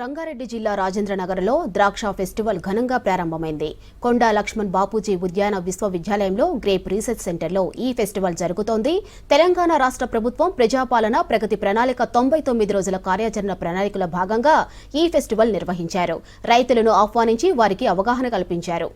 రంగారెడ్డి జిల్లా రాజేంద్రనగర్లో ద్రాక్ష ఫెస్టివల్ ఘనంగా ప్రారంభమైంది. కొండా లక్ష్మణ్ బాపూజీ ఉద్యాన విశ్వవిద్యాలయంలో గ్రేప్ రీసెర్చ్ సెంటర్లో ఈ ఫెస్టివల్ జరుగుతోంది. తెలంగాణ రాష్ట్ర ప్రభుత్వం ప్రజాపాలన ప్రగతి ప్రణాళిక 99 రోజుల కార్యాచరణ ప్రణాళికలో భాగంగా ఈ ఫెస్టివల్ నిర్వహించారు. రైతులను ఆహ్వానించి వారికి అవగాహన కల్పించారు.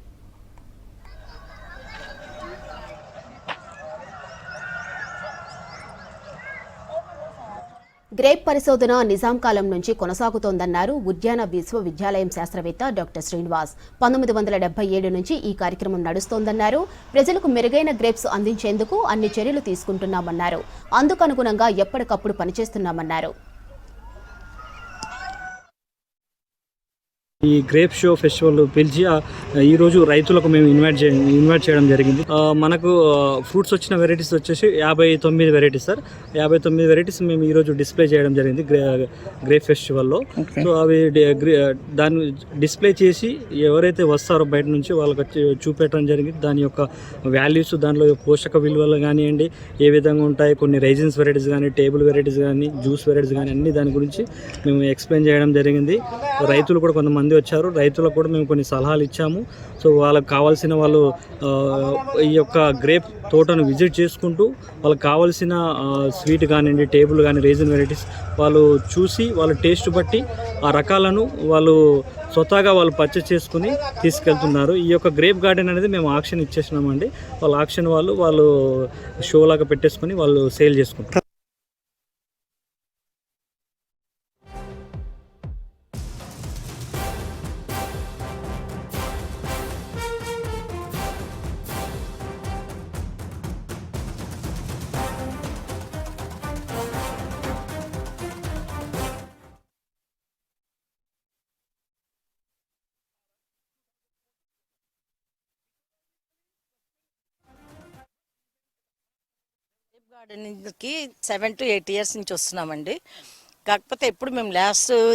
గ్రేప్ పరిశోధన నిజాం కాలం నుంచి కొనసాగుతోందన్నారు ఉద్యాన విశ్వవిద్యాలయం శాస్త్రవేత్త డాక్టర్ శ్రీనివాస్. 1977 నుంచి ఈ కార్యక్రమం నడుస్తోందన్నారు. ప్రజలకు మెరుగైన గ్రేప్స్ అందించేందుకు అన్ని చర్యలు తీసుకుంటున్నామన్నారు. అందుకనుగుణంగా ఎప్పటికప్పుడు పనిచేస్తున్నామన్నారు. ఈ గ్రేప్ షో ఫెస్టివల్ పిలిచి ఈరోజు రైతులకు మేము ఇన్వైట్ చేయడం జరిగింది. మనకు ఫ్రూట్స్ వచ్చిన వెరైటీస్ వచ్చేసి 59 వెరైటీస్ సార్. 59 వెరైటీస్ మేము ఈరోజు డిస్ప్లే చేయడం జరిగింది గ్రేప్ ఫెస్టివల్లో. సో అవి దాన్ని డిస్ప్లే చేసి ఎవరైతే వస్తారో బయట నుంచి వాళ్ళకి వచ్చి చూపెట్టడం జరిగింది. దాని యొక్క వాల్యూస్, దాంట్లో పోషక విలువలు కానివ్వండి, ఏ విధంగా ఉంటాయి, కొన్ని రైజిన్స్ వెరైటీస్ కానీ, టేబుల్ వెరైటీస్ కానీ, జ్యూస్ వెరైటీస్ కానీ అన్ని దాని గురించి మేము ఎక్స్ప్లెయిన్ చేయడం జరిగింది. రైతులు కూడా కొంతమంది వచ్చారు. రైతులకు కూడా మేము కొన్ని సలహాలు ఇచ్చాము. సో వాళ్ళకి కావాల్సిన వాళ్ళు ఈ యొక్క గ్రేప్ తోటను విజిట్ చేసుకుంటూ వాళ్ళకి కావాల్సిన స్వీట్ కానివ్వండి, టేబుల్ కానీ, రేజిన్ వెరైటీస్ వాళ్ళు చూసి వాళ్ళ టేస్ట్ బట్టి ఆ రకాలను వాళ్ళు స్వతహాగా వాళ్ళు పర్చేస్ చేసుకుని తీసుకెళ్తున్నారు. ఈ యొక్క గ్రేప్ గార్డెన్ అనేది మేము ఆక్షన్ ఇచ్చేసినామండి. వాళ్ళ ఆక్షన్ వాళ్ళు షో లాగా పెట్టేసుకుని వాళ్ళు సేల్ చేసుకుంటారు. గార్డెనింగ్కి 7 to 8 years నుంచి వస్తున్నామండి. కాకపోతే ఎప్పుడు మేము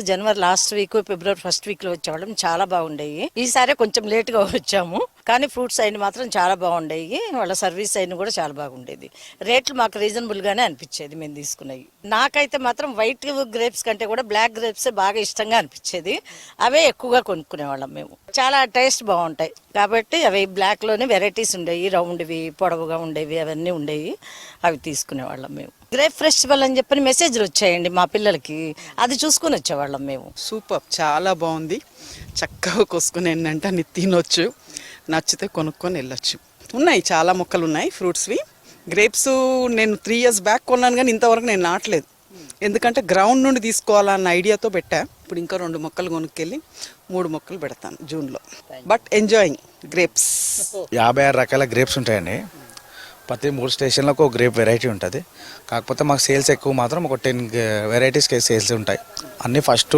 జనవరి లాస్ట్ వీక్, ఫిబ్రవరి ఫస్ట్ వీక్లో వచ్చేవాళ్ళం. చాలా బాగుండేవి. ఈసారి కొంచెం లేట్గా వచ్చాము, కానీ ఫ్రూట్స్ అయిన మాత్రం చాలా బాగుండేవి. వాళ్ళ సర్వీస్ అయిన కూడా చాలా బాగుండేది. రేట్లు మాకు రీజనబుల్గానే అనిపించేది మేము తీసుకునేవి. నాకైతే మాత్రం వైట్ గ్రేప్స్ కంటే కూడా బ్లాక్ గ్రేప్స్ బాగా ఇష్టంగా అనిపించేది. అవే ఎక్కువగా కొనుక్కునేవాళ్ళం మేము. చాలా టేస్ట్ బాగుంటాయి కాబట్టి అవి బ్లాక్లోనే వెరైటీస్ ఉండేవి, రౌండ్వి, పొడవుగా ఉండేవి, అవన్నీ ఉండేవి. అవి తీసుకునేవాళ్ళం మేము. గ్రేప్ ఫెస్టివల్ అని చెప్పని మెసేజ్లు వచ్చాయండి మా పిల్లలకి, అది చూసుకుని వచ్చేవాళ్ళం మేము. సూపర్, చాలా బాగుంది. చక్కగా కోసుకుని ఏంటంటే అన్ని తినొచ్చు, నచ్చితే కొనుక్కొని వెళ్ళొచ్చు. ఉన్నాయి, చాలా మొక్కలు ఉన్నాయి ఫ్రూట్స్వి. గ్రేప్స్ నేను 3 years బ్యాక్ కొన్నాను, కానీ ఇంతవరకు నేను నాటలేదు. ఎందుకంటే గ్రౌండ్ నుండి తీసుకోవాలన్న ఐడియాతో పెట్టా. ఇప్పుడు ఇంకా 2 మొక్కలు కొనుక్కెళ్ళి 3 మొక్కలు పెడతాను జూన్లో. But enjoying grapes. 56 రకాల గ్రేప్స్ ఉంటాయండి. ప్రతి 3 స్టేషన్లకు ఒక గ్రేప్ వెరైటీ ఉంటుంది. కాకపోతే మాకు సేల్స్ ఎక్కువ మాత్రం ఒక 10 వెరైటీస్కి సేల్స్ ఉంటాయి. అన్నీ ఫస్ట్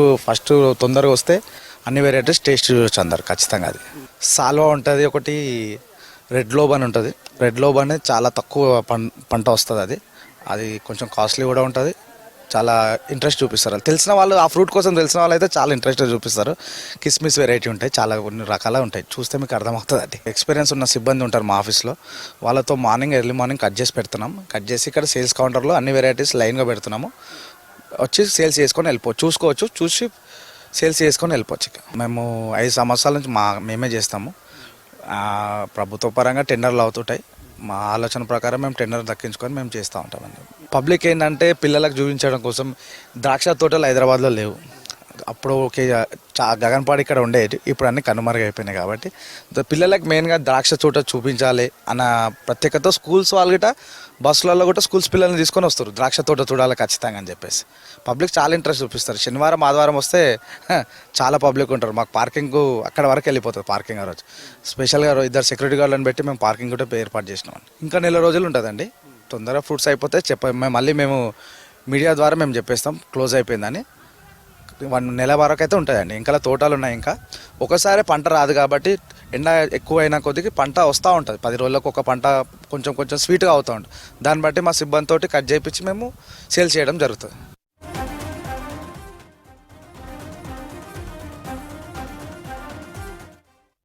తొందరగా వస్తే అన్ని వెరైటీస్ టేస్ట్ చూడొచ్చు అందరు ఖచ్చితంగా. అది సాల్వా ఉంటుంది, ఒకటి రెడ్ లోబ్ అని ఉంటుంది. రెడ్ లోబ్ అనేది చాలా తక్కువ పంట వస్తుంది. అది కొంచెం కాస్ట్లీ కూడా ఉంటుంది. చాలా ఇంట్రెస్ట్ చూపిస్తారు తెలిసిన వాళ్ళు. ఆ ఫ్రూట్ కోసం తెలిసిన వాళ్ళు అయితే చాలా ఇంట్రెస్ట్ చూపిస్తారు. కిస్మిస్ వెరైటీ ఉంటాయి, చాలా కొన్ని రకాలు ఉంటాయి. చూస్తే మీకు అర్థమవుతుంది. అది ఎక్స్పీరియన్స్ ఉన్న సిబ్బంది ఉంటారు మా ఆఫీస్లో. వాళ్ళతో ఎర్లీ మార్నింగ్ కట్ చేసి పెడుతున్నాం. కట్ చేసి ఇక్కడ సేల్స్ కౌంటర్లో అన్ని వెరైటీస్ లైన్గా పెడుతున్నాము. వచ్చి సేల్స్ చేసుకొని వెళ్ళిపోవచ్చు, చూసి సేల్స్ చేసుకొని వెళ్ళిపోవచ్చు. మేము 5 సంవత్సరాల నుంచి మేమే చేస్తాము. ప్రభుత్వ పరంగా టెండర్లు అవుతుంటాయి. మా ఆలోచన ప్రకారం మేము టెండర్ దక్కించుకొని మేము చేస్తూ ఉంటామండి. పబ్లిక్ ఏంటంటే పిల్లలకు చూపించడం కోసం ద్రాక్ష తోటలు హైదరాబాద్లో లేవు. అప్పుడు ఓకే గగన్పాడు ఇక్కడ ఉండేది, ఇప్పుడు అన్నీ కనుమరుగైపోయినాయి. కాబట్టి పిల్లలకు మెయిన్గా ద్రాక్ష తోట చూపించాలి అన్న ప్రత్యేకత స్కూల్స్ వాళ్ళు గిట్ట బస్సులలో కూడా స్కూల్స్ పిల్లల్ని తీసుకొని వస్తారు. ద్రాక్ష తోట చూడాలి ఖచ్చితంగా అని చెప్పేసి పబ్లిక్ చాలా ఇంట్రెస్ట్ చూపిస్తారు. శనివారం ఆదివారం వస్తే చాలా పబ్లిక్ ఉంటారు. మాకు పార్కింగ్ అక్కడ వరకు వెళ్ళిపోతుంది. పార్కింగ్ ఆ రోజు స్పెషల్గా 2 సెక్యూరిటీ గార్డులను పెట్టి మేము పార్కింగ్ కూడా ఏర్పాటు చేసినాం. ఇంకా నెల రోజులు ఉంటుందండి. తొందరగా ఫ్రూట్స్ అయిపోతే మేము మీడియా ద్వారా మేము చెప్పేస్తాం క్లోజ్ అయిపోయిందని. 1 నెల వరకు అయితే ఉంటుందండి. ఇంకా తోటలు ఉన్నాయి. ఇంకా ఒకసారి పంట రాదు కాబట్టి ఎండ ఎక్కువ అయిన కొద్దికి పంట వస్తూ ఉంటుంది. 10 రోజులకు ఒక పంట కొంచెం స్వీట్గా అవుతూ ఉంటుంది. దాన్ని బట్టి మా సిబ్బందితో కట్ చేయించి మేము సేల్ చేయడం జరుగుతుంది.